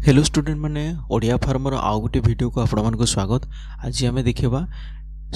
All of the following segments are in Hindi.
हेलो स्टूडेंट मैंने ओडिया फार्मर आउ गोटे वीडियो को आपण मानक स्वागत। आज आम देखा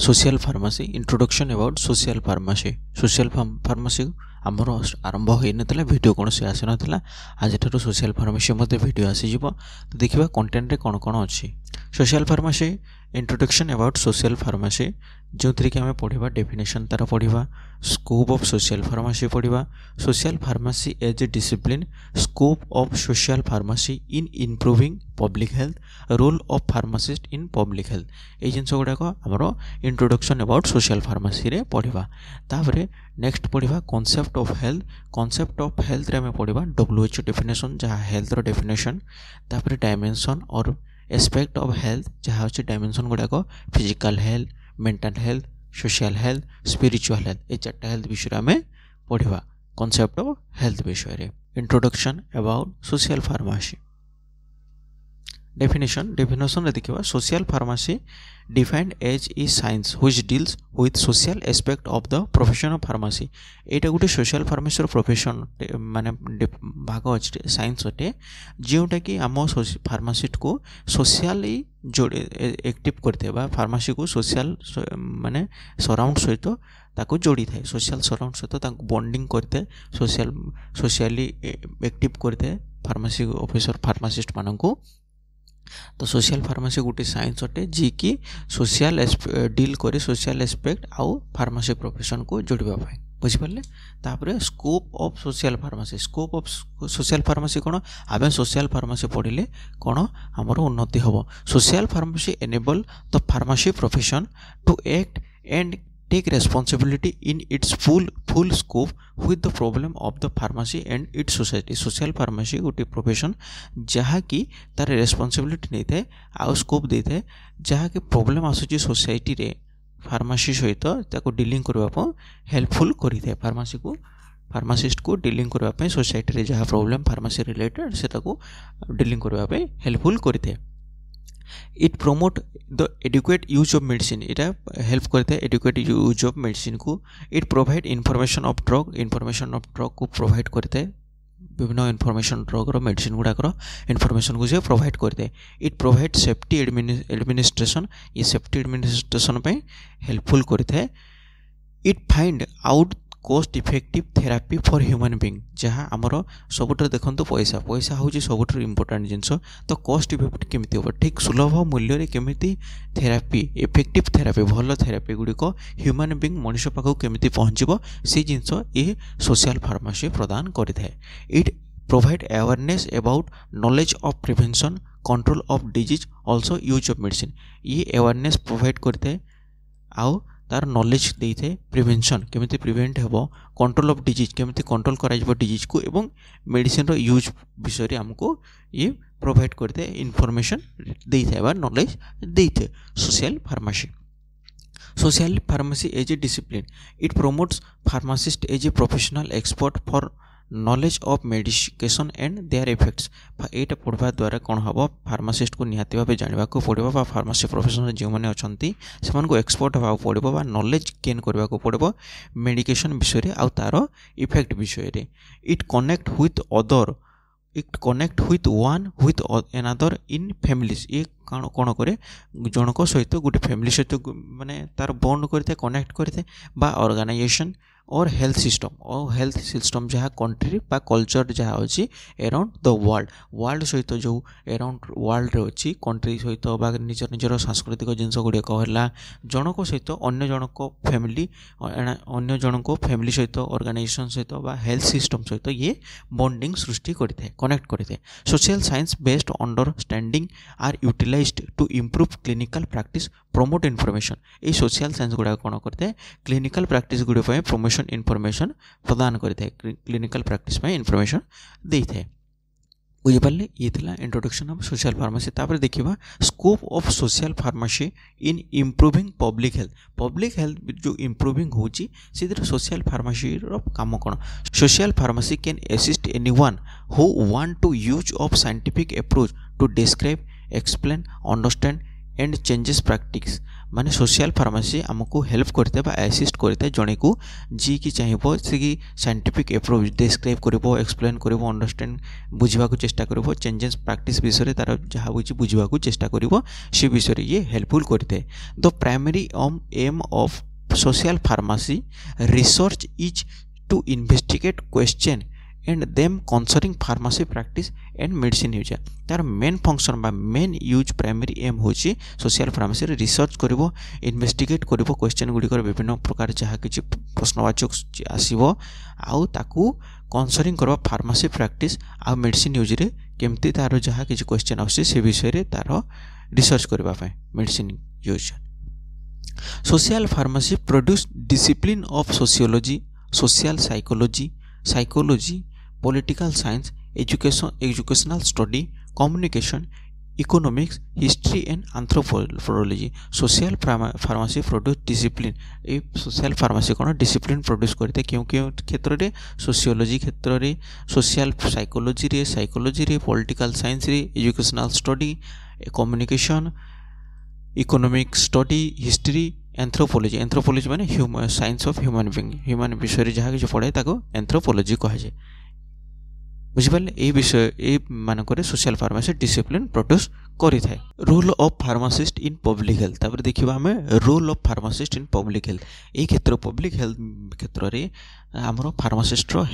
social pharmacy introduction about social pharmacy. Social pharmacy आमर आरंभ हो ना वीडियो कौन से आसी ना आज सोशल फार्मासी वीडियो आसीज। तो देखा कंटेंट कौन कौन अच्छी। Social pharmacy introduction about social pharmacy जो थी कि आम पढ़ा डेफिनेशन तार पढ़ा, स्कोप ऑफ सोशल फार्मासी पढ़ा, social pharmacy as a discipline, scope of social pharmacy in improving public health, role of pharmacist in public health. ये जिनस गुड़ाक आमर इंट्रोडक्शन अबाउट सोशल फार्मासी रे पढ़ा। तापर नेक्स्ट पढ़ा concept of health. Concept of health रे आम पढ़ा WHO डेफिनेशन जहाँ हेल्थ रो डेफिनेशन, तापर डायमेंशन और एस्पेक्ट ऑफ हेल्थ जहाँ अच्छे डायमेंशन गुड़ाक physical health, mental health, social health, spiritual health. ये चार्टा हेल्थ विषय आम पढ़ा कॉन्सेप्ट ऑफ हेल्थ विषय। Introduction about social pharmacy. Definition देखा social pharmacy defined as a science which deals with social aspect of the profession of pharmacy. यहाँ गोटे सोशल फार्मासी प्रोफेशन माने भाग अच्छे साइंस अटे जोटा कि आम फार्मासिस्ट को सोशली जोड़े एक्टिव करते फार्मासी को सोशल माने सराउंड सहित ताको जोड़ी थाए, सोशल सराउंड सहित बॉन्डिंग करते, सोशली एक्टिव करते फार्मासी ऑफिसर फार्मासिस्ट मानू। तो सोशल फार्मासी गोटे साइंस अटे जी कि सोशल डील करे सोशल एस्पेक्ट आउ फार्मासी प्रोफेशन को जोड़वा बुझिपारे। तापर scope of social pharmacy. Scope of social pharmacy कौन आम सोशल फार्मासी पढ़ले कौन आमर उन्नति हम। Social pharmacy enable the pharmacy profession to act and take responsibility in its full scope with the problem of the pharmacy and its society। Social pharmacy गोटे प्रोफेशन जहाँ कि तार रेस्पॉन्सिबिलिटी नहीं थाए आउ स्कोप दे थाए जहाँ कि प्रॉब्लम आसूची सोसाइटी रे फार्मासी सहित ताको डीलिंग करबा हेल्पफुल करि थाए। फार्मासी को फार्मासिस्ट को डीलिंग करबा सोसाइटी रे जहाँ प्रॉब्लम फार्मासी रिलेटेड से ताको डीलिंग करबा हेल्पफुल करि थाए। It promote the educate use of medicine. इटा हेल्प करते हैं एडुकेट यूज ऑफ मेडिसिन को। It provide information of drug. Information of drug को प्रोवाइड करते हैं विभिन्न इनफॉरमेशन ड्रग मेडिसिन गुड़ाकर इनफॉरमेशन को प्रोवाइड करते हैं। It provide safety administration. ये सेफ्टी एडमिनिस्ट्रेशन पे हेल्पफुल करते हैं। It find out cost effective therapy for human being. जहाँ आमर सबुठ देखो पैसा पैसा हूँ सबुठ इम्पोर्टाट जिनस। तो कॉस्ट इफेक्ट केमी हम ठीक सुलभ मूल्य केमी थेरापी इफेक्टिव थेरापी भल थेरापी गुड़िक ह्यूमन बीइंग मनुष्य पाखक केमी पहुँचब से जिनस ये सोशल फार्मासी प्रदान करें। It provide awareness about knowledge of prevention control of disease also use of medicine. ये अवेयरनेस प्रोवाइड करते आउ तार नॉलेज दे थे प्रिवेंशन केमिति प्रिवेंट हेबो, कंट्रोल ऑफ डिजीज केमिति कंट्रोल करा जिवो डिजीज को, एवं मेडिसिन रो यूज विषय रे हमको ये प्रोवाइड करते इनफॉरमेशन दे थे बा नॉलेज दे थे। Social pharmacy. Social pharmacy as a discipline. It promotes pharmacist as a professional expert for knowledge of medication and their effects. यहाँ पढ़वा द्वारा कौन हम फार्मासिस्ट को निहाती भाव जानवा पड़ो फार्मासी प्रोफेशन जो मैंने अच्छा से एक्सपर्ट हाँ पड़ो नॉलेज गेन करने को पड़ो मेडिकेशन विषय आउ तार इफेक्ट विषय। It connect with other. It connect with one with another in families. ये कौन करे जनक सहित गोटे फैमिली सहित माने तार बॉन्ड करते कनेक्ट करते बा ऑर्गेनाइजेशन और हेल्थ सिस्टम जहाँ कंट्री बा कल्चर जहाँ अच्छी अराउंड द वर्ल्ड सहित जो अराउंड वर्ल्ड अच्छी कंट्री सहित बा निजर निजर सांस्कृतिक जिनस गुड़िक है जनक सहित अन्य जनक फैमिली सहित ऑर्गेनाइजेशन सहित बा हेल्थ सिस्टम सहित ये बॉन्डिंग सृष्टि करते कनेक्ट करते। Social science based understanding are utilised to improve clinical practice promote information. ये सोशल साइंस गुड़ा कौन करते हैं क्लिनिकल प्रैक्टिस गुड़ प्रमोशन इनफॉरमेशन प्रदान करते क्लिनिकल प्रैक्टिस में इनफॉरमेशन दे थे। बुझिपारे ये थिला इंट्रोडक्शन ऑफ सोशल फार्मासी। तापर देखिबा scope of social pharmacy in improving public health. Public health जो इम्प्रूविंग होची से सोशल फार्मासी रो काम कौन। Social pharmacy can assist anyone who want to use of scientific approach to describe explain understand and changes practice माने सोशल फार्मेसी आमको हेल्प करते बा असिस्ट करते जने को जी की चाहिए से कि साइंटिफिक अप्रोच डिस्क्राइब करिवो एक्सप्लेन करिवो अंडरस्टैंड बुझिबा को चेष्टा करिवो चेंजेस प्रैक्टिस विषय तार जहाँ बुझी बुझिबा को चेष्टा करिवो से विषय ये हेल्पफुल करते the primary aim of social pharmacy research is to investigate question and them concerning pharmacy practice and medicine use तार मेन फंक्शन बा मेन यूज प्राइमरी एम होची सोशल फार्मेसी रिसर्च करिवो इन्वेस्टिगेट करिवो क्वेश्चन गुड़िकर विभिन्न प्रकार जहाँ किसी प्रश्नवाचक आसीबो आउ ताकू कंसर्निंग करबा फार्मेसी प्रैक्टिस आ मेडिसिन यूज रे केमती तार जहाँ किसी क्वेश्चन आसी से विषय रे तार रिसर्च करबा पय medicine use social pharmacy produce discipline of sociology social psychology political science, educational study, communication, economics, history and anthropology. social pharmacy produce discipline A social pharmacy cone discipline produce करते क्यों क्षेत्र रे sociology क्षेत्र रे social psychology रे political science रे educational study, communication, economic study, history, anthropology माने साइंस ऑफ ह्यूमन विषय रे जहाँ किसी पढ़े ताको एंथ्रोपोलॉजी कहा जाए बुझिपारे ए विषय ए मानक सोशल फार्मेसी डिसिप्लिन प्रोड्यूस करि थाए role of pharmacist in public health तापर देखिबा हमें role of pharmacist in public health ए क्षेत्र पब्लिक हेल्थ क्षेत्र रे हमरो फार्मासिस्ट रो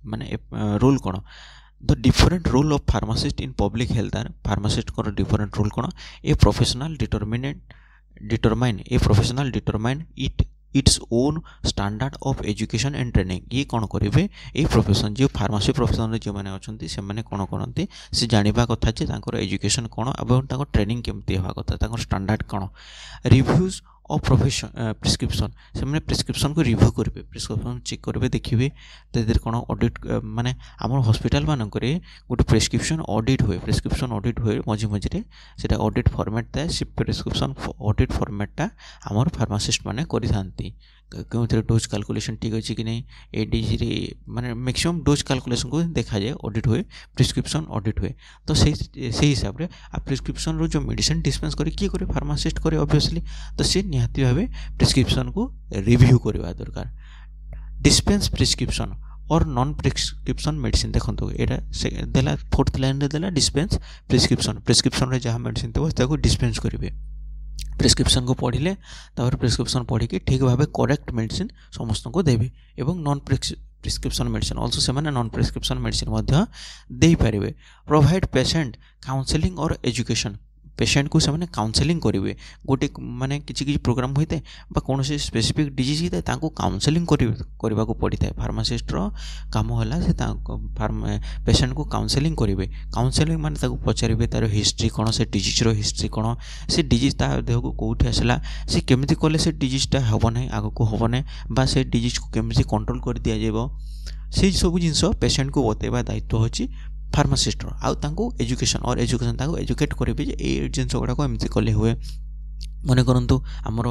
माने रोल कोन the different role of pharmacist in public health are pharmacist को डिफरेंट रोल कोन a professional determine its own standard of education and training ये कौन करेंगे ये प्रोफेशन जो फार्मेसी प्रोफेशन जो मैंने अच्छा से मैंने कौन करते से जाना कथा जे एजुकेशन कौन और ट्रेनिंग केमती हवा कथा स्टैंडर्ड कौन रिव्यूज ऑफ प्रोफेशन प्रिस्क्रिप्शन से मैंने प्रिस्क्रिप्शन को रिव्यू करेंगे प्रिस्क्रिप्शन चेक करेंगे देखिए तो कौन ऑडिट माने आम हॉस्पिटल मानक गोटे प्रिस्क्रिप्शन ऑडिट हुए मझे मझे से ऑडिट फॉर्मेट थाए से प्रिस्क्रिप्शन ऑडिट फॉर्मेटा आमर फार्मासिस्ट माने करिथांती क्यों डोज कैलकुलेशन ठीक अच्छे कि नहीं एडीजी रे माने मैक्सिमम डोज कैलकुलेशन को देखा जाए ऑडिट हुए प्रिस्क्रिप्शन ऑडिट हुए तो से हिसाब से आ प्रिस्क्रिप्शन रो जो मेडिसिन डिस्पेंस करे किए करे फार्मासिस्ट करे ऑब्वियसली तो से निहाती भाव प्रिस्क्रिप्शन को रिव्यू करवा दरकार डिस्पेंस प्रिस्क्रिप्शन और नॉन प्रिस्क्रिप्शन मेडिसिन देखो यहाँ देला फोर्थ लाइन रे देला डिस्पेंस प्रिस्क्रिप्शन रे जहाँ मेडिसिन थो ताको डिस्पेंस करेंगे प्रिस्क्रिप्शन को पढ़िले तापर प्रिस्क्रिप्शन पढ़ी ठीक भाव करेक्ट मेडिसिन समस्त को देवे एवं नॉन प्रिस्क्रिप्शन मेडिसिन ऑल्सो से नॉन प्रिस्क्रिप्शन मेडिसिन दे पारे प्रोवाइड पेशेंट काउंसलिंग और एजुकेशन पेशेंट को से काउंसलिंग करेंगे गोटे माने किसी प्रोग्राम होता है कौन से स्पेसिफिक डिजीज होता है काउंसलिंग करने को पड़ी था फार्मासिस्ट काम है से पेशेंट को काउंसलिंग करेंगे काउंसलिंग माने पचारे तार हिस्ट्री कौन से डिजीज हिस्ट्री कौन से डिजीज ता देह को कौटी आसला से केमी कले से डिजीजटा हम ना आग को हम ना से डिजीज को केमी कंट्रोल कर दि जाए से सब जिन पेशेंट को बतेवा दायित्व होची फार्मासिस्ट आउ एजुकेशन और एजुकेशन एजुकेट करेंगे ये जिन गुड़ाक एमती कले हुए मन करूँ आमर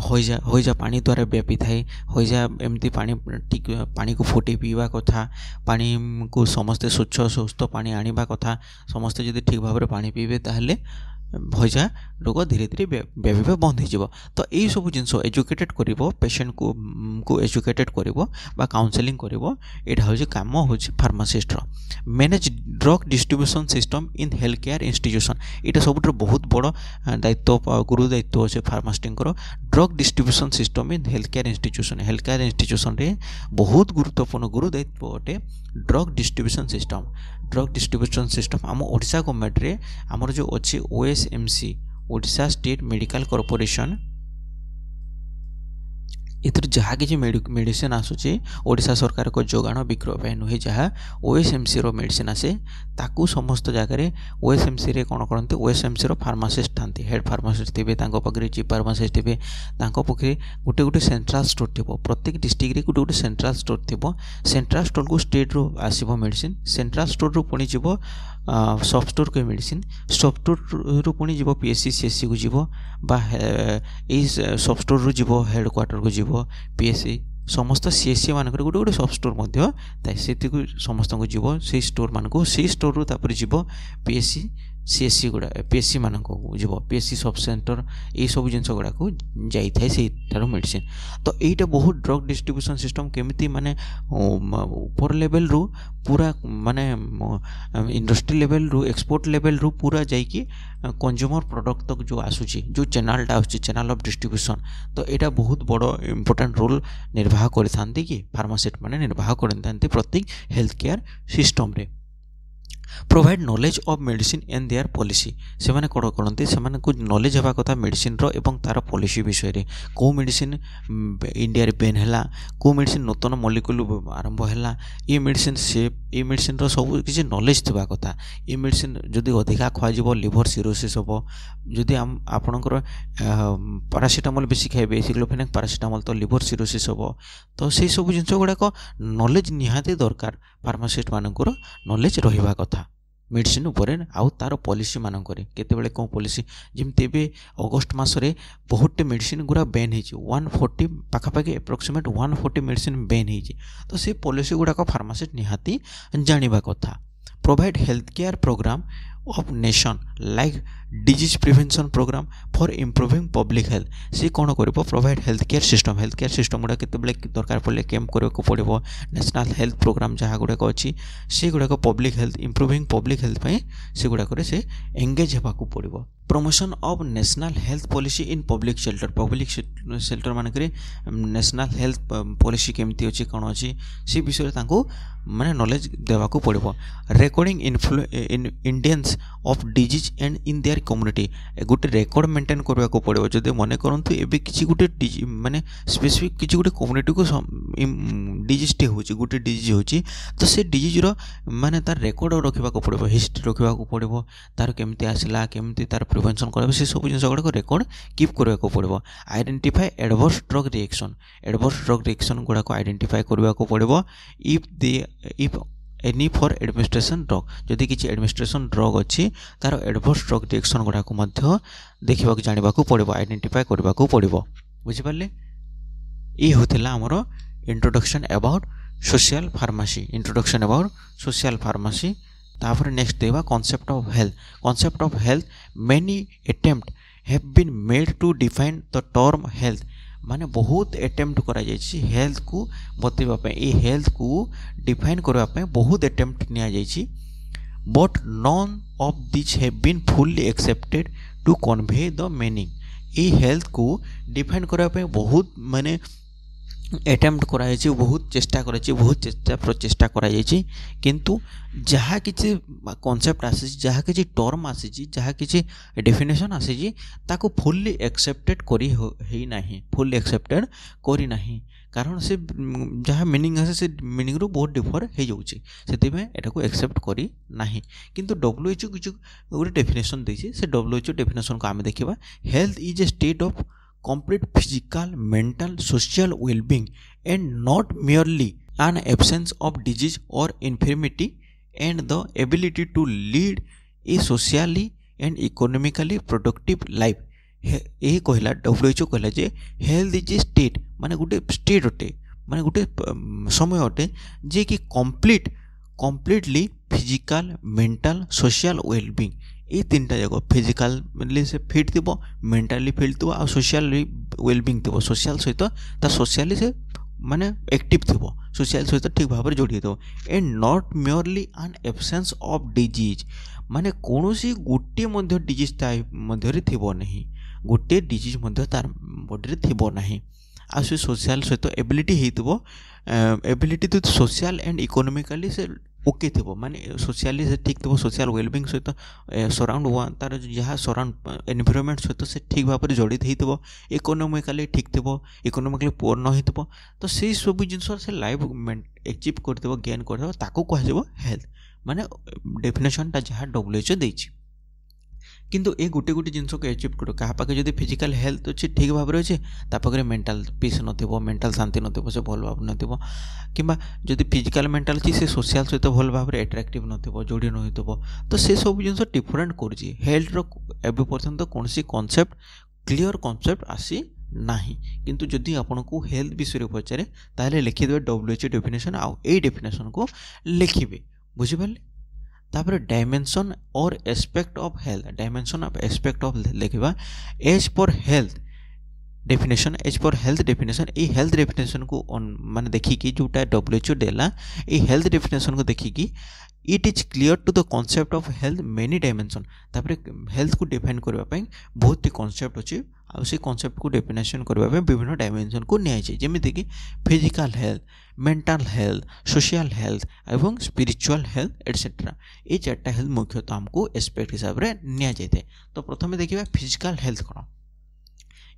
हईजा पानी द्वारा व्यापी थाए हईजा एमती पानी ठीक पानी को फुटे पीवा कथा पानी को समस्ते स्वच्छ सुस्थ पानी आनिबा कथा समस्ते जब ठीक भाव में पानी पीबे ताहले हईजा रोग धीरे धीरे व्यापीबा बंद हो तो यही सब जिन एजुकेटेड कर पेशेंट को एजुकेटेड कर काउंसलिंग कर यहाँ हूँ कम हूँ pharmacist manage drug distribution system in health care institution यहाँ सब बहुत बड़ दायित्व गुरु दायित्व अच्छे pharmacist drug distribution system in health care institution रे बहुत गुरुत्वपूर्ण गुरु दायित्व अटे ड्रग डिस्ट्रीब्यूशन सिस्टम आम ओडिशा गवर्नमेंट रे आमर जो अच्छे OSMC Odisha state medical corporation इधर जहाँ किसी मेडिसिन आसूचे ओडिशा सरकार को जोगाण विक्रय नुहे जहाँ OSMC रो मेडिसिन आसे ताकू समस्त जगह OSMC रे कौन करते OSMC रो फार्मासिस्ट था हेड फार्मासिस्ट थे पाखे चीफ फार्मासिस्ट थे पाखे गोटे गोटे सेंट्रल स्टोर थी प्रत्येक डिस्ट्रिक्ट रे गोटे गोटे सेंट्रल स्टोर थी सेंट्रल स्टोर को स्टेट रो आसीबो मेडिसिन सेंट्रल स्टोर रो पुणी जीव सब स्टोर को मेडिसिन सब स्टोर रू पुणी जीव PSC CSC को जीव सब स्टोर रू जीव हेड क्वार्टर को जीव PSC समस्त CSC मानक गोटे गोटे सब स्टोर से समस्त को जीव से स्टोर मानक से स्टोर रू तापर जीव PSC सीएससी गुड़ा पीएससी मान जीव पीएससी सब सेंटर ये सब जिन गुड़ा जाए से मेडिसिन तो यहाँ बहुत ड्रग डिस्ट्रीब्यूशन सिस्टम केमी माने ऊपर लेवल रु पूरा माने इंडस्ट्री लेवल रु एक्सपोर्ट लेवल रु पूरा जाइए कंज्यूमर प्रोडक्ट तक जो आसूची जो चैनलटा आसूची चैनल ऑफ डिस्ट्रीब्यूशन तो यहाँ बहुत बड़ इंपोर्टेंट रोल निर्वाह करते कि फार्मासिस्ट माने निर्वाह करते प्रत्येक हेल्थ केयर सिस्टम रे provide knowledge of medicine and their policy से माने कौन करते से कुछ नॉलेज हवा कथा मेडिसिन रो एवं तार पॉलिसी विषय रे को मेडिसिन इंडिया रे बैन हैला को मेडिसिन नूतन मॉलिक्यूल आरंभ हैला ये मेडिसिन सेफ ये मेडिसिन रो सब किसी नॉलेज थिबा कथा ये मेडिसिन जदि अधिका खुआजिबो लिवर सिरोसिस होबो जदि आपणकर पैरासिटामोल बेसी खाइबे सिक्लोफेनेक पैरासिटामोल तो लिवर सिरोसिस होबो तो से सब जिंस गुड़ाक नॉलेज निहाती दरकार फार्मासिस्ट मानकर नॉलेज रहिबा कथा मेडिसिन उपरे आउ तार पॉलिसी मानकर केतेबेले कौन पॉलिसी जमती ए अगस्ट मासरे बहुत मेडिसिन गुरा बैन हो 140 पाखापाखि एप्रोक्सीमेट 140 मेडिसिन बैन हो तो से पॉलिसी गुड़ाक फार्मासिस्ट निहाती जानिबा कथा provide health care program of nation like disease prevention program for improving public health सी कौन कर प्रोवाइड हेल्थ केयर सिस्टम गुड़ा केतबेले दरकार पड़े कैंप करने पड़ो नेशनल हेल्थ प्रोग्राम जहाँ गुड़ाक अच्छी से गुड़ाक public health improving public health से गुड़ाक से एंगेज होगा पड़ो promotion of national health policy in public shelter मानक नेशनल हेल्थ पॉलिसी केमती अच्छी कौन अच्छी से विषय माने नॉलेज देवा पड़ो recording Indians of disease and in their community गोटे रेकर्ड मेंटेन करने को पड़ो जब मन करूँ एवं किसी गोटे माने स्पेसिफिक किसी गोटे कम्युनिटी को डिजीजटे हो गोटे डिजीज हो तो से डिजीज माने तार रेकर्ड रखा पड़ो हिस्ट्री रखा पड़ो तार केमती आसला केमती तार प्रिवेंशन कर से सब जिन गुड़ाक रेकर्ड कीप करने को पड़ो आइडेंटिफाई एडवर्स ड्रग रिएक्शन गुड़ाक आइडेंटिफाई करने को पड़ो if any for administration drug जदि किसी एडमिनिस्ट्रेशन ड्रग अच्छी तार एडवर्स ड्रग रिएक्शन गुड़ाक देखा जाना पड़ो आइडेंटिफाई करने को पड़ो बुझिपारे ये होता आमर इंट्रोडक्शन अबाउट सोशल फार्मासी तापर नेक्स्ट देवा concept of health many attempt have been made to define the term health माने बहुत अटेम्प्ट करा जायछि हेल्थ को बतेबा पे ए हेल्थ को डिफाइन करबा पे बहुत अटेम्प्ट निया जायछि but none of this have been fully accepted to convey the meaning ए हेल्थ को डिफाइन करबा पे बहुत माने अटेम्प्ट कराई बहुत चेष्टा प्रचेष्टा कराई किंतु जहाँ किसी कॉन्सेप्ट आसी जहाँ किसी टर्म आसी जहाँ किसी डेफिनेशन आसी ताको फुल्ली एक्सेप्टेड करी नहीं फुल्ली एक्सेप्टेड करी नहीं कारण से जहाँ मीनिंग आसे से मीनिंग रू बहुत डिफर हो जाऊँगी से को एक्सेप्ट करी नहीं किंतु WHO किसी गोटे डेफिनेशन देछि से WHO डेफिनेशन को आम देखा health is a state of complete physical, mental, social well-being and not merely an absence of disease or infirmity and the ability to lead a socially and economically productive life. यही कहला WHO कहला जे हेल्थ इज ए स्टेट माने गोटे स्टेट अटे माने गोटे समय अटे जे कि completely physical mental social wellbeing ये तीन टा जगह फिजिकली से फिट थी मेंटली फिट थी और सोशली वेलबिंग थी सोशल सहित ता सोशली से माने एक्टिव थी सोशल सहित ठीक भाव में जोड़ी थो and not merely an absence of disease माने कौन सी गोटे मध्य डिजीज मध्य थो नहीं गोटे डिजीज मध्य तार बॉडी थो नहीं आ से सोशल सहित एबिलिटी हो एबिलिटी तो सोशल एंड इकोनॉमिकली से ओके थी माने सोशली से ठीक थी सोशल वेलबिंग सहित सराउंड तार जहाँ सराउंड एनवायरनमेंट सहित से ठीक भाव में जड़ित हो इकोनॉमिकली ठीक थी इकोनॉमिकली पुअर न हो तो से सब जिन से लाइफ अचीव कर गेन कर कह हेल्थ माने डेफिनेशन टा जहाँ WHO देछि किंतु ए गोटे गोटे जिन को अचीव कर क्या पाखे जब फिजिकल हेल्थ अच्छे ठीक भाव में अच्छे तापाखे मेंटल पीस नथिबो मेंटल शांति नथिबो से भल भाव नथिबो किंबा जदि फिजिकल मेंटल अच्छी से सोशल सहित भल भाव में एट्राक्टिव नथिबो जोड़ी न होइतबो तो से सब जिन डिफरेंट करुछि हेल्थ रो एबे पर्यंत कौन सी कॉन्सेप्ट क्लियर कॉन्सेप्ट आसी नहीं किंतु जदि आपन को हेल्थ विषय पचारे ताले लिखिदेबे WHO डेफिनेशन आ ए डेफिनेशन को लिखिबे बुझिपाले तापर डायमेंशन और aspect of health dimension of aspect of लिखा as per health definition as per health definition ये हेल्थ डेफिनेशन को माने देखिकी जोटा WHO देला ये हेल्थ डेफिनेशन को देखिकी it is clear to the concept of health many dimension तापर हेल्थ को डिफाइन करबा पई बहुत ही कॉन्सेप्ट अछि आ से कॉन्सेप्ट को डेफिनेशन करबा पई विभिन्न डायमेंशन को निया छै जेमिति कि physical health mental health social health एवं स्पिरिचुअल हेल्थ एटसेट्रा ये चारटा हेल्थ मुख्यतः हमको एस्पेक्ट हिसाब रे निया जायते। तो प्रथमे देखिबा फिजिकल हेल्थ कोन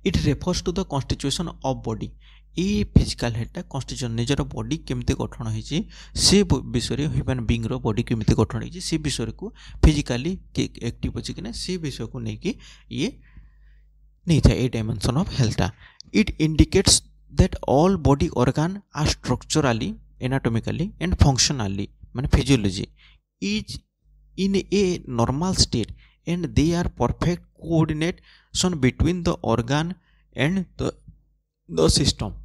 it refers to the constitution of body ये फिजिकल हेल्थटा कन्स्टिट्यूशन निजर बॉडी केमते गठन होइछि से विषय ह्यूमन बीइंग रो बॉडी केमते गठन होइछि से विषय को फिजिकली एक्टिव अछि कि ना से विषय को नै कि ये नहीं था ए डायमेंशन ऑफ हेल्थटा it indicates that all body organ are structurally anatomically and functionally माने physiology is in a normal state and they are perfect coordination between the organ and the system।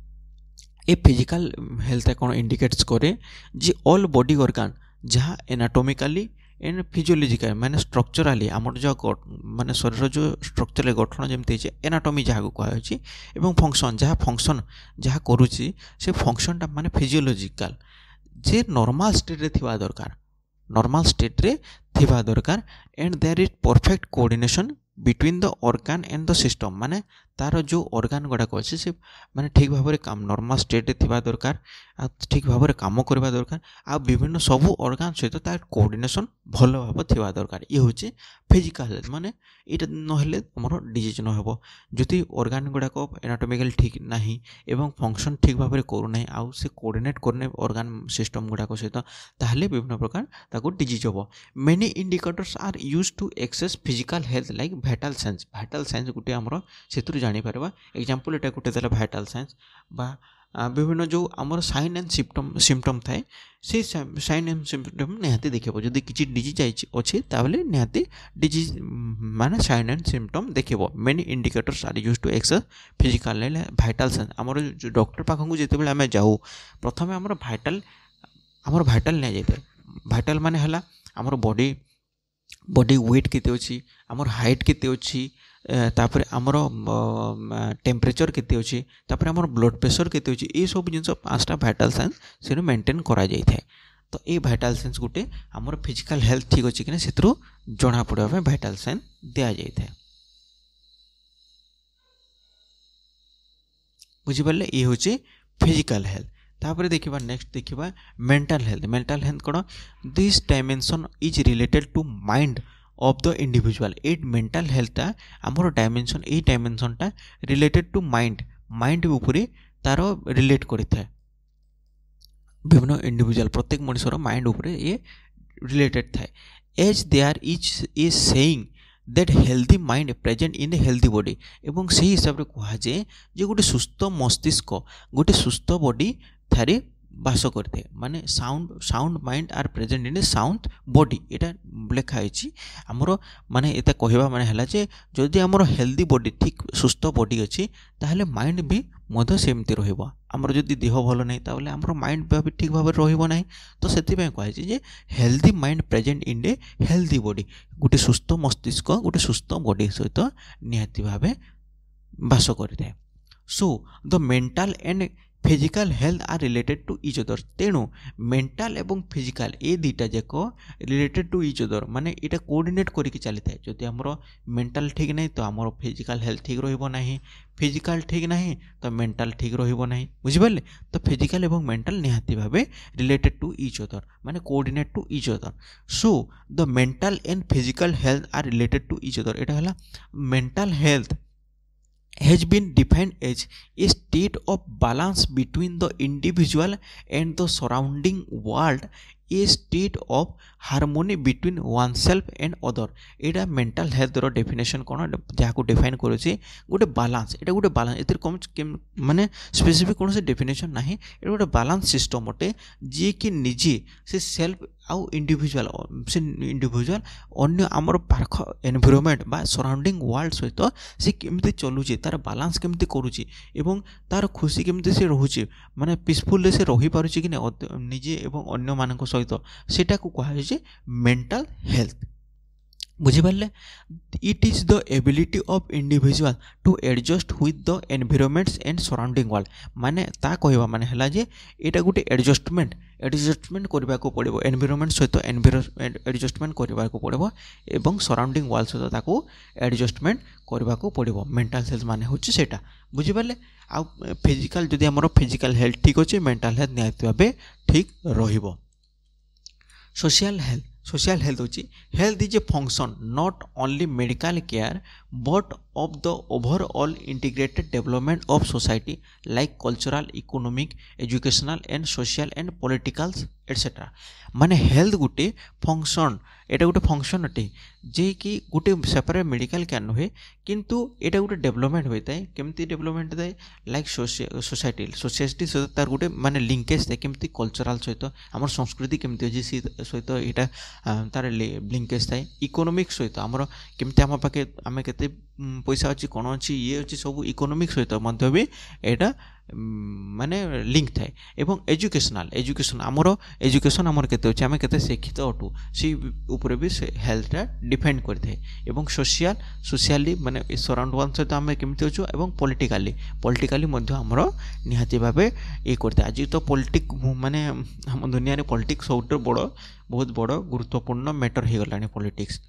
A physical health कौन इंडिकेट्स करे जे ऑल बॉडी ऑर्गन जहाँ एनाटॉमिकली एंड फिजियोलॉजिकल माने स्ट्रक्चरली आमर जो माने शरीर जो स्ट्रक्चरल गठन जमते एनाटॉमी जहाँ को कहुच्छी एवं फंक्शन जहाँ करुच्ची से फंक्शनटा माने फिजियोलॉजिकल जे नॉर्मल स्टेट रे थिबा दरकार नॉर्मल स्टेट रे थिबा दरकार and there is perfect coordination between the organ and the system माने तार जो ऑर्गन गुड़ाक अच्छे से माने ठीक भाव में काम नॉर्मल स्टेट रे थिबा दरकार आ ठीक भाव में काम करबा दरकार आ विभिन्न सब ऑर्गन सहित तार कोऑर्डिनेशन भल भाव थिबा दरकार ये होचे फिजिकल हेल्थ माने एटा नहले हमर डिजीज न हेबो जति ऑर्गन गुड़ाक एनाटॉमिकल ठीक नाही एवं फंक्शन ठीक भाव में करू नाही आ से कोऑर्डिनेट करने ऑर्गन सिस्टम गुड़ाक सहित ताहले विभिन्न प्रकार ताको डिजीज हेबो। Many indicators are used to access physical health like vital science गोटे आमर से जानी पारबा एग्जांपल एटा गोटे देला वाइटल साइंस बा विभिन्न जो आमर साइन एंड सिम्पटम थाए से साइन एंड सिम्पटम निहाती देखिबो जदि किछि डिजीज अछि ताबले निहाती डिजीज माने साइन एंड सिम्पटम देखिबो। Many indicators are used to access physical health vital science आमर जो डॉक्टर पाखु जेते बेले हमें जाऊ प्रथमे आमर वाइटल ने जायते वाइटल माने हला आमर बॉडी वेट केते अछि आमर हाइट केते अछि तापर आमर टेम्परेचर केते अछि तापर आमर ब्लड प्रेशर केते अछि ए सब जिंस पांचटा वाइटल साइंस से मेंटेन करा जाय थाए। तो ए वाइटल साइंस गुटे आमर फिजिकल हेल्थ ठीक अछि कि सेतरो जणा पड़बा पे वाइटल साइन दिया जाय थाए। बुझि परले ए होचे फिजिकल हेल्थ। तापर देखिबा नेक्स्ट देखिबा मेंटल हेल्थ कोन this dimension is related to mind of the individual ए मेंटल हेल्थटा आमर डायमेंशनटा रिलेटेड टू माइंड ऊपर तार रिलेट करिथाय विभिन्न इंडिविजुअल प्रत्येक मनुष्यर माइंड ऊपर ये रिलेटेड थाए as there is saying that healthy mind present in a healthy body एवं से हिसाब रे कहा जे गोटे सुस्थ मस्तिष्क गोटे सुस्थ बॉडी थारे बास करते माने sound mind are present in a sound body एटा लेखा है आमर माने एता कहवा माने हला जे जदि आमर हेल्दी बॉडी ठीक सुस्थ बॉडी अछि ताहले माइंड भी मध्य सेमती रहइबो आमर जदि देह भलो नै ताहले आमर माइंड भी ठीक भाव रहइबो नै। तो सेति पय कहै जे healthy mind present in a healthy body गोटे सुस्थ मस्तिष्क गोटे सुस्थ बॉडी सहित निहाती भावे बास करते। So the mental and physical health are related to each other तेणु मेंटल एवं फिजिकल ए दुईटा जाक रिलेटेड टू इच अदर माने एटा कोऑर्डिनेट करके चली थाए जदि हमर मेंटल ठीक नहीं तो हमर फिजिकल हेल्थ ठीक रहइबो नाही फिजिकल ठीक नहीं तो मेंटल ठीक रहइबो नाही बुझि परले। तो फिजिकल एवं मेंटल निहाती भाबे रिलेटेड टू इच अदर माने coordinate to each other. So the mental and physical health are related to each other एटा हला mental health has been defined as a state of balance between the individual and the surrounding world, a state of harmony between oneself and other। Etah mental health रो डेफिनेशन कोन जाको डिफाइन करू छी गोटे बैलेंस एटा गोटे बैलेंस एतिर कम माने स्पेसिफिक कोन से डेफिनेशन नाही एटा गोटे बैलेंस सिस्टम अटे जे कि निजे से सेल्फ आउ इंडिविजुअल से इंडिविजुअल अन्य आमर पाख एनवायरनमेंट बा सराउंडिंग वर्ल्ड सहित से केमती चलुची तार बालांस केमती करुची एवं तार खुशी केमती से रोचे माने पीसफुल से रही पारुची कि निजे एवं अन्य मानक सहित सेटा को कहुचे मेंटल हेल्थ बुझिपारे it is the ability of individual to adjust with the environments and surrounding world माने ता कहवा माने हला जे एटा गुटे एडजस्टमेंट करबा को पड़िबो एनवायरनमेंट सहित एडजस्टमेंट करबा को पड़िबो एवं सराउंडिंग वर्ल्ड सहित ताको एडजस्टमेंट करबा को पड़िबो मेंटल हेल्थ माने होची सेटा बुझिपारे आ फिजिकल जदि हमर फिजिकल हेल्थ ठीक होची मेंटल हेल्थ निहाती भाबे ठीक रहिबो सोशल हेल्थ होची health is a function not only medical care but of the overall integrated development of society like cultural economic educational and social and political etcetera माने हेल्थ गुटे फंक्शन एटा गुटे फंक्शन अटे जे कि गुटे सेपरेट मेडिकल केयर नुहे किंतु एटा गुटे डेवलपमेंट होता है केमती डेवलपमेंट थाए लाइक सोसाइटी सहित तार गुटे माने लिंकेज थाए केमती कल्चरल सहित आमर संस्कृति केमती अछि सहित एटा तार लिंकेज थाए इकोनॉमिक सहित आमर केमती आम पाखे आम केते पैसा अच्छी कौन अच्छी ये अच्छी सब इकोनॉमिक सहित मध्य भी एटा माने लिंक थाए एवं एजुकेशन आमर एजुकेशन आमर केते अछि आमे केते शिक्षित अटू से ऊपर भी से हेल्थ डिपेंड करते एवं सोशली माने सराउंड वन सहित आमे केमती अछु एवं पॉलिटिकली मध्य आमर निहाती भाबे ये करते आज तो पॉलिटिक माने हम दुनिया रे पॉलिटिक्स सबुठ बड़ बहुत बड़ गुरुत्वपूर्ण मैटर हो गलानी politics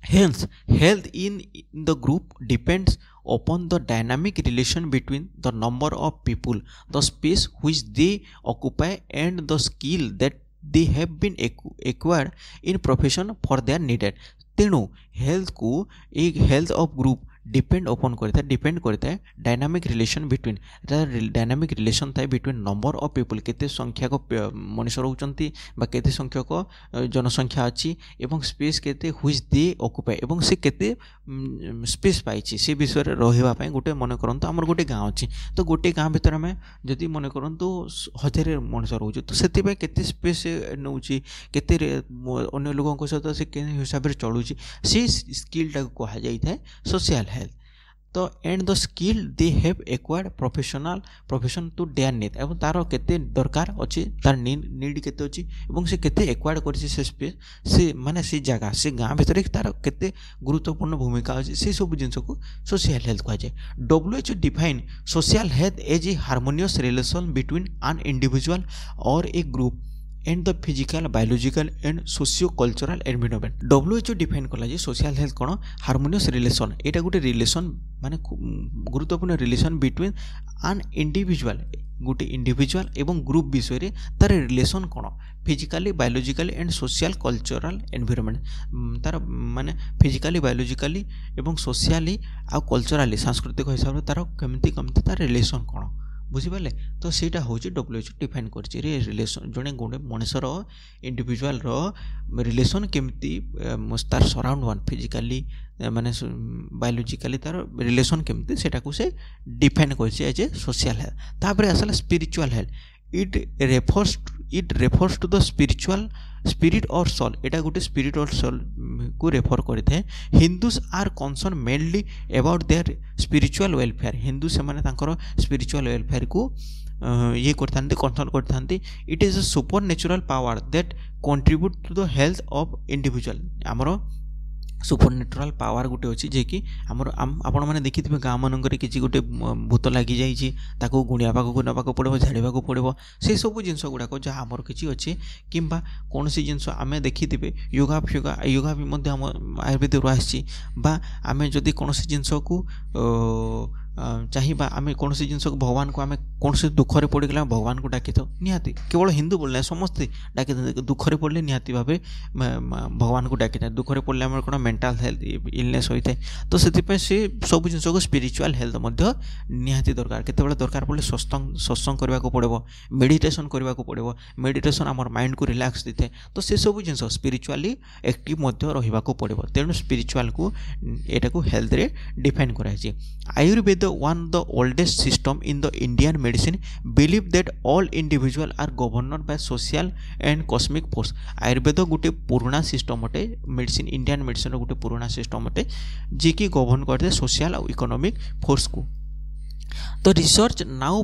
Hence, health in the group depends upon the dynamic relation between the number of people, the space which they occupy, and the skill that they have been acquired in profession for their needed. तेणु हेल्थ को एक हेल्थ ऑफ ग्रुप डिपेंड करता है dynamic relation between dynamic relation थाए बिटवीन नंबर ऑफ पीपल केते संख्यक मनुष्य रहउचंती बा केते संख्यक जनसंख्या अछि एवं स्पेस केते व्हिच दे ऑक्युपाई एवं से केते स्पेस पाइछि से विषय रे रहिबा पय गोटे मन करंतु हमर गोटे गांव अछि तो गोटे गांव भीतर में जदि मन करंतु 1000 मनुष्य रहउछ तो सेति पे केते स्पेस नउछि केते अन्य लोगन सहित से के हिसाब रे चलुछि से स्किल टा कहा जाई थाए सोशल हेल्थ तो and the skill they have acquired profession to their need एवं तार केते दरकार अछि तार नीड केते अछि एवं से केते एक्वायर्ड करछि से स्पेस से माने से जगह से गांव भीतर तार केते गुरुत्वपूर्ण भूमिका अछि से सब जिंस को सोशल हेल्थ कहा जाय WHO define social health as a harmonious relation between an individual और a group and the physical biological and socio cultural environment WHO define कला जे सोशल हेल्थ कोन हार्मोनियस रिलेशन एटा गुटे रिलेशन माने गुरुत्वपूर्ण रिलेशन बिटवीन एन इंडिविजुअल एवं ग्रुप विषय रे तार रिलेशन कोन physically biological and social cultural environment तार माने फिजिकली बायोलॉजिकली एवं सोशली आ कल्चरली सांस्कृतिक हिसाब रे तार केमती तार रिलेशन कोन बुझिपारे तो सीटा हूँ WHO डिफाइन कर रिलेशन जड़े गोटे मनुष्यर इंडिविजुअल रिलेशन केमती तार सराउंड वन फिजिकली माने बायोलॉजिकली तार रिलेशन केमती सेटा को से डिफाइन कर एज ए सोशल हेल्थ तापर आसला spiritual health it refers to the spirit और सोल एटा गोटे स्पिरिट और सोल को रेफर करते हैं Hindus are concern mainly about their spiritual welfare Hindu से माने तांकर स्पिरिचुअल वेलफेयर को ये करथांती कंसर्न करथांती it is a super natural power that contribute to the health of individual आमर सुपर नेचुरल पावर गोटे अच्छी जे कि आमर आपण मैंने देखि गाँव मानक किसी गोटे भूत लगी जाइए ताको गुणिया पाक नाक पड़ो झाड़ा पड़ो से सब जिनस गुड़ाक जहाँ आमर किसी अच्छे कि कौन सी जिनस आम देखि योगा भी आम आयुर्वेद आसी आम जदि कौन सी जिनस को चाहिए आम कौन सी जिनस भगवान को आम कौन से दुखरे पड़गला भगवान को डाकी था निहाती केवल हिंदू बोलना समस्ते डाकी दुखरे पड़े निहाती भाव भगवान को डाकी था दुखरे पड़े आम कौन मेंटल हेल्थ इलनेस होता है तो से सब जिनस को स्पिरिचुअल हेल्थ निहाती दरकार केते दरकार पड़े सत्संग करने को पड़ो मेडिटेशन करने को पड़ो मेडिटेशन आम माइंड को रिलैक्स देते तो से सब जिनस स्पिरिचुअली एक्टिव रहा पड़ो तेणु स्पिरिचुअल को यहाँ को हेल्थ रे डिफाइन कराई Ayurveda the one the oldest system in the Indian medicine believe that all individual are governed by social and cosmic force. Ayurveda गोटे पुराना सिस्टम अटे मेडिसिन इंडियन मेडिसिन गोटे पुराना सिस्टम अटे जी की गवर्न करते सोशल और इकोनॉमिक फोर्स को. तो research now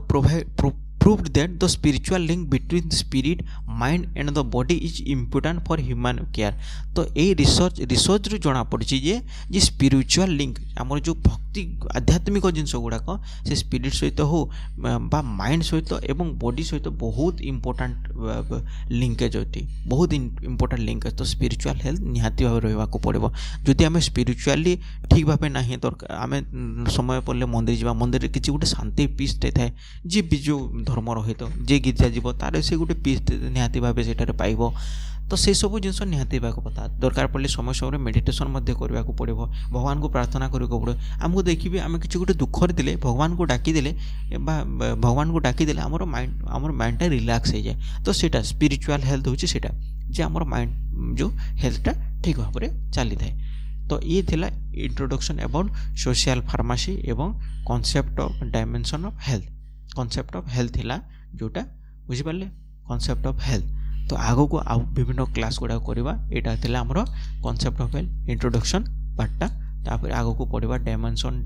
proved that the spiritual link between the spirit, mind and the body is important for human care. तो ये रिसर्च रू जना पड़ी जे स्पिरिचुअल लिंक आमर जो भक्ति आध्यात्मिक जिनस गुड़ाक से स्पिरिट सहित हो बा माइंड सहित एवं बॉडी सहित बहुत इंपोर्टेंट लिंकेज अटी बहुत इंपोर्टेंट लिंकेज. तो स्पिरिचुअल हेल्थ निहाती भाव रहा पड़ो. जदि आम स्पिरिचुअली ठीक भाव ना दरकार आम समय पड़े मंदिर जावा मंदिर किसी गोटे शांति पीस थाए जी भी जो धर्म रहित जे गिर्जा जीव तार से गोटे पीस निहाती भाव से पाइब. तो से सब जिन निहाती पता दरकार पड़े समय समय मेडिटेशन करने को पड़ो भगवान को प्रार्थना करने को पड़ो. आमको देखिए आम किसी गोटे दुखर देले भगवान को डाकिदेले भगवान को डाकिदेले आमर माइंडटा रिलैक्स हो जाए. तो सेटा स्पिरिचुअल हेल्थ होची सेटा जे आमर माइंड जो हेल्थटा ठीक भाव में चली थाए. तो ये थिला इंट्रोडक्शन अबाउट सोशल फार्मेसी एवं concept of dimension of health. Concept of health थिला जोटा बुझिपारे कॉन्सेप्ट ऑफ हेल्थ. तो आगो को आ विभिन्न क्लास गुड़ा करवा यहाँ थिला हमर कॉन्सेप्ट ऑफ हेल्थ इंट्रोडक्शन पार्टा. तापर आगो को पढ़वा dimension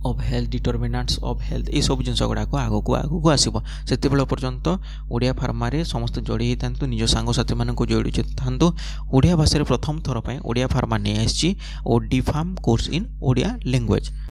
of health determinants of health ये सब जिन गुड़ाक आगो को आसो. से पर्यंत ओडिया फार्मारे समस्त जोड़ी होता निज सांगसाथी मान जोड़ी था. ओडिया भाषा प्रथम थर पर ओडिया फार्मा नहीं आसी O D pharm course in Odia language.